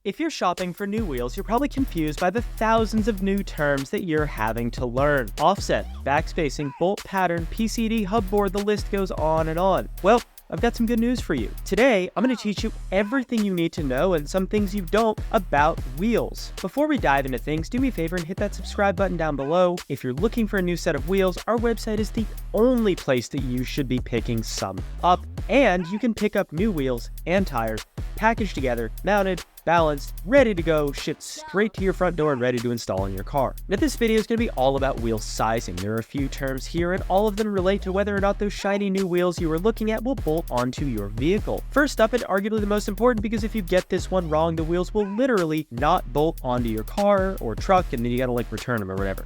If you're shopping for new wheels, you're probably confused by the thousands of new terms that you're having to learn. Offset, backspacing, bolt pattern, PCD, hub board, the list goes on and on. Well, I've got some good news for you. Today, I'm going to teach you everything you need to know and some things you don't about wheels. Before we dive into things, do me a favor and hit that subscribe button down below. If you're looking for a new set of wheels, our website is the only place that you should be picking some up. And you can pick up new wheels and tires, packaged together, mounted, balanced, ready to go, shipped straight to your front door and ready to install in your car. Now this video is going to be all about wheel sizing. There are a few terms here and all of them relate to whether or not those shiny new wheels you are looking at will bolt onto your vehicle. First up, and arguably the most important, because if you get this one wrong, the wheels will literally not bolt onto your car or truck and then you gotta return them or whatever.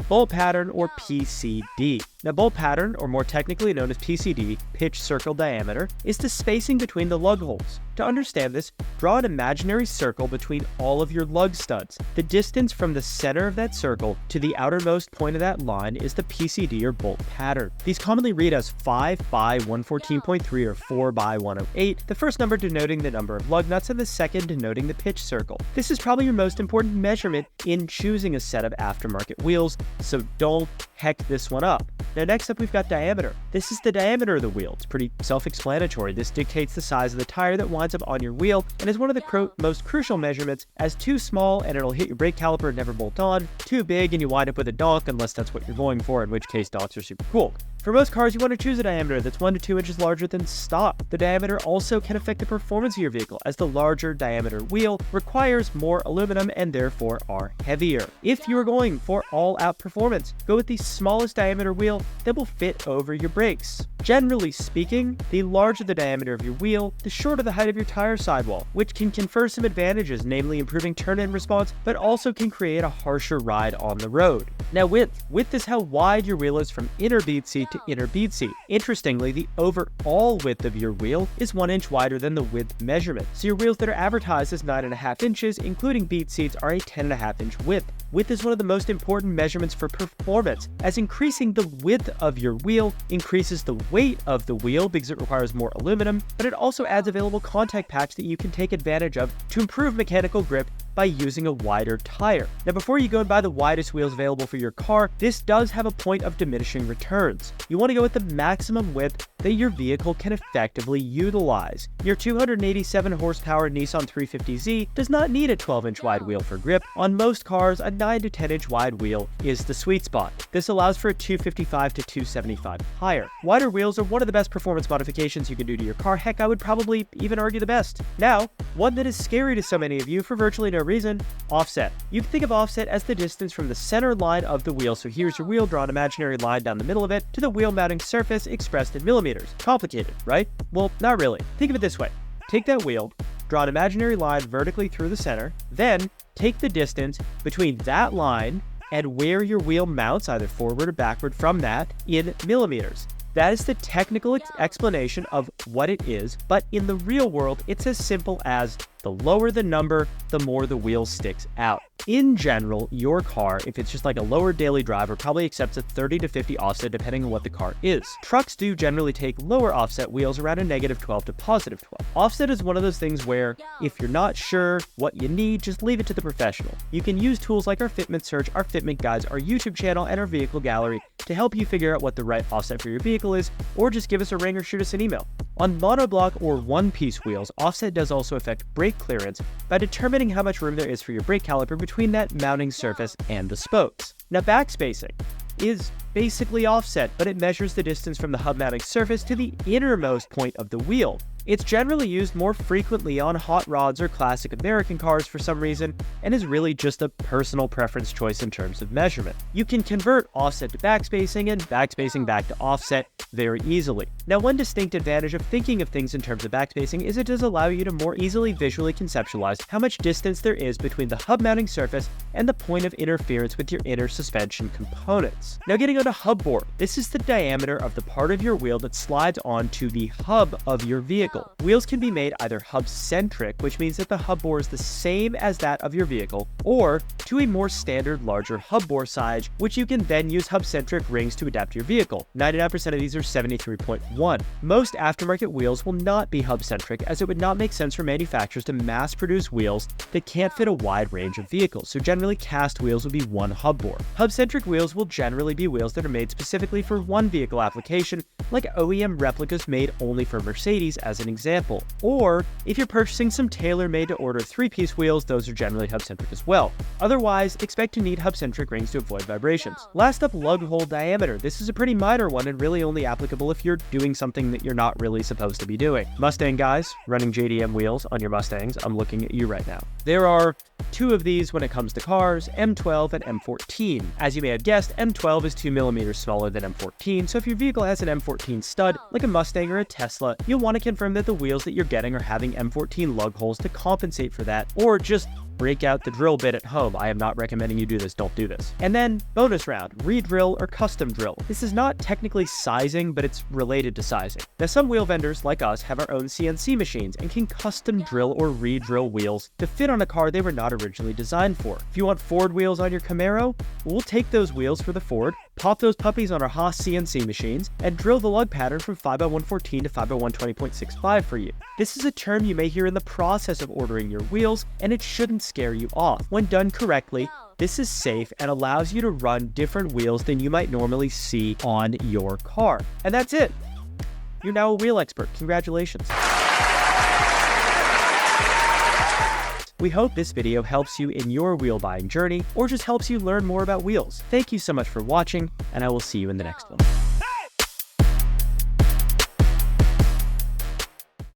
Bolt pattern, or PCD. Now bolt pattern, or more technically known as PCD, pitch circle diameter, is the spacing between the lug holes. To understand this, draw an imaginary circle between all of your lug studs. The distance from the center of that circle to the outermost point of that line is the PCD or bolt pattern. These commonly read as 5 by 114.3 or 4 by 108, the first number denoting the number of lug nuts and the second denoting the pitch circle. This is probably your most important measurement in choosing a set of aftermarket wheels, so don't heck this one up. Now next up we've got diameter. This is the diameter of the wheel. It's pretty self-explanatory. This dictates the size of the tire that winds up on your wheel and is one of the most crucial measurements, as too small and it'll hit your brake caliper and never bolt on, too big and you wind up with a donk unless that's what you're going for, in which case donks are super cool. For most cars, you want to choose a diameter that's 1 to 2 inches larger than stock. The diameter also can affect the performance of your vehicle, as the larger diameter wheel requires more aluminum and therefore are heavier. If you are going for all-out performance, go with the smallest diameter wheel that will fit over your brakes. Generally speaking, the larger the diameter of your wheel, the shorter the height of your tire sidewall, which can confer some advantages, namely improving turn-in response, but also can create a harsher ride on the road. Now width. Width is how wide your wheel is from inner bead seat to inner bead seat. Interestingly, the overall width of your wheel is 1 inch wider than the width measurement. So your wheels that are advertised as 9.5 inches, including bead seats, are a 10.5 inch width. Width is one of the most important measurements for performance, as increasing the width of your wheel increases the weight of the wheel because it requires more aluminum, but it also adds available contact patch that you can take advantage of to improve mechanical grip by using a wider tire. Now before you go and buy the widest wheels available for your car, this does have a point of diminishing returns. You want to go with the maximum width that your vehicle can effectively utilize. Your 287 horsepower Nissan 350Z does not need a 12-inch wide wheel for grip. On most cars, a 9 to 10-inch wide wheel is the sweet spot. This allows for a 255 to 275 tire. Wider wheels are one of the best performance modifications you can do to your car. Heck, I would probably even argue the best. Now, one that is scary to so many of you for virtually no reason: offset. You can think of offset as the distance from the center line of the wheel. So here's your wheel, draw an imaginary line down the middle of it, to the wheel mounting surface expressed in millimeters. Complicated, right? Well, not really. Think of it this way. Take that wheel, draw an imaginary line vertically through the center, then take the distance between that line and where your wheel mounts, either forward or backward from that, in millimeters. That is the technical explanation of what it is, but in the real world, it's as simple as the lower the number, the more the wheel sticks out. In general, your car, if it's just like a lower daily driver, probably accepts a 30 to 50 offset depending on what the car is. Trucks do generally take lower offset wheels around a -12 to +12. Offset is one of those things where if you're not sure what you need, just leave it to the professional. You can use tools like our fitment search, our fitment guides, our YouTube channel, and our vehicle gallery to help you figure out what the right offset for your vehicle is, or just give us a ring or shoot us an email. On monoblock or one-piece wheels, offset does also affect brake clearance by determining how much room there is for your brake caliper between that mounting surface and the spokes. Now backspacing is basically offset, but it measures the distance from the hub mounting surface to the innermost point of the wheel. It's generally used more frequently on hot rods or classic American cars for some reason, and is really just a personal preference choice in terms of measurement. You can convert offset to backspacing and backspacing back to offset very easily. Now, one distinct advantage of thinking of things in terms of backspacing is it does allow you to more easily visually conceptualize how much distance there is between the hub mounting surface and the point of interference with your inner suspension components. Now getting on a hub board. This is the diameter of the part of your wheel that slides onto the hub of your vehicle. vehicle. Wheels can be made either hub-centric, which means that the hub bore is the same as that of your vehicle, or to a more standard, larger hub bore size, which you can then use hub-centric rings to adapt to your vehicle. 99% of these are 73.1. Most aftermarket wheels will not be hub-centric, as it would not make sense for manufacturers to mass-produce wheels that can't fit a wide range of vehicles, so generally cast wheels would be one hub bore. Hub-centric wheels will generally be wheels that are made specifically for one vehicle application, like OEM replicas made only for Mercedes as an example. Or, if you're purchasing some tailor-made to order three-piece wheels, those are generally hub-centric as well. Otherwise, expect to need hub-centric rings to avoid vibrations. Last up, lug hole diameter. This is a pretty minor one and really only applicable if you're doing something that you're not really supposed to be doing. Mustang guys, running JDM wheels on your Mustangs, I'm looking at you right now. There are two of these when it comes to cars, M12 and M14. As you may have guessed, M12 is 2mm smaller than M14, so if your vehicle has an M14 stud, like a Mustang or a Tesla, you'll want to confirm that the wheels that you're getting are having M14 lug holes to compensate for that, or just break out the drill bit at home. I am not recommending you do this, don't do this. And then, bonus round, redrill or custom drill. This is not technically sizing, but it's related to sizing. Now some wheel vendors, like us, have our own CNC machines and can custom drill or re-drill wheels to fit on a car they were not originally designed for. If you want Ford wheels on your Camaro, we'll take those wheels for the Ford, pop those puppies on our Haas CNC machines, and drill the lug pattern from 5x114 to 5x120.65 for you. This is a term you may hear in the process of ordering your wheels, and it shouldn't scare you off. When done correctly, this is safe and allows you to run different wheels than you might normally see on your car. And that's it. You're now a wheel expert. Congratulations. We hope this video helps you in your wheel buying journey, or just helps you learn more about wheels. Thank you so much for watching, and I will see you in the next one.